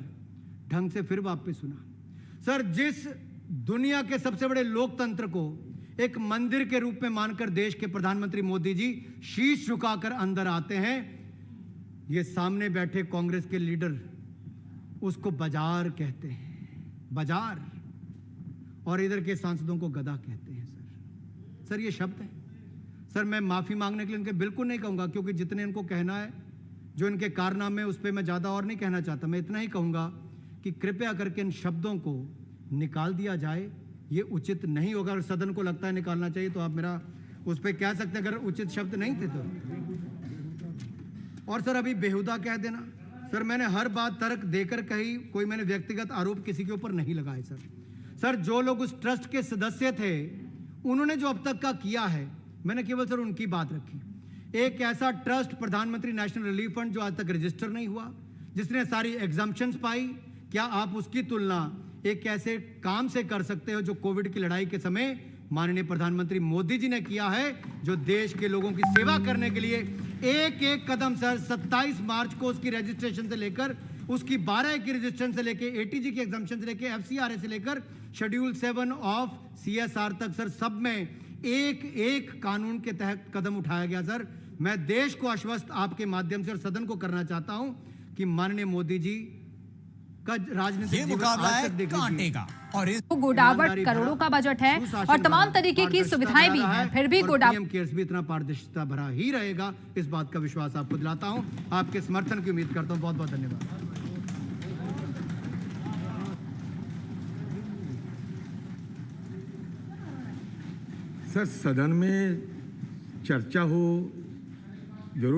ढंग से फिर वापस सुना। सर जिस दुनिया के सबसे बड़े लोकतंत्र को एक मंदिर के रूप में मानकर देश के प्रधानमंत्री मोदी जी शीश झुकाकर अंदर आते हैं, ये सामने बैठे कांग्रेस के लीडर उसको बाजार कहते हैं, बाजार, और इधर के सांसदों को गधा कहते हैं सर ये शब्द है सर। मैं माफी मांगने के लिए उनके बिल्कुल नहीं कहूंगा, क्योंकि जितने इनको कहना है, जो इनके कारनामे, उस पर मैं ज्यादा और नहीं कहना चाहता। मैं इतना ही कहूंगा कि कृपया करके इन शब्दों को निकाल दिया जाए, ये उचित नहीं होगा। अगर सदन को लगता है निकालना चाहिए तो आप मेरा उस पर कह सकते हैं, अगर उचित शब्द नहीं थे तो। और सर अभी बेहुदा कह देना, सर मैंने हर बात तर्क देकर कही, कोई मैंने व्यक्तिगत आरोप किसी के ऊपर नहीं लगाए सर। जो लोग उस ट्रस्ट के सदस्य थे उन्होंने जो अब तक का किया है, मैंने केवल सर उनकी बात रखी। एक ऐसा ट्रस्ट प्रधानमंत्री नेशनल रिलीफ फंड जो आज तक रजिस्टर नहीं हुआ, जिसने सारी एग्जम्पशंस पाई, क्या आप उसकी तुलना एक ऐसे काम से कर सकते हो जो कोविड की लड़ाई के समय माननीय प्रधानमंत्री मोदी जी ने किया है, जो देश के लोगों की सेवा करने के लिए एक एक कदम सर 27 मार्च को उसकी रजिस्ट्रेशन से लेकर उसकी 12 की रजिस्ट्रेशन से लेकर एटीजी की एग्जम्पशन से लेकर एफसीआरए से लेकर शेड्यूल 7 ऑफ सीएसआर तक सर, सब में एक एक कानून के तहत कदम उठाया गया सर। मैं देश को आश्वस्त आपके माध्यम से और सदन को करना चाहता हूं कि माननीय मोदी जी का राजनीतिक ये जीवन मुकाबला आज है तक देख कांटे लीजिए। का और इस गोडावट करोड़ों का बजट है और तमाम तरीके की सुविधाएं भी हैं, फिर भी गोडावट केयर्स भी इतना पारदर्शिता भरा ही रहेगा, इस बात का विश्वास आपको दिलाता हूं। आपके समर्थन की उम्मीद करता हूं। बहुत बहुत धन्यवाद। सर, सदन में चर्चा हो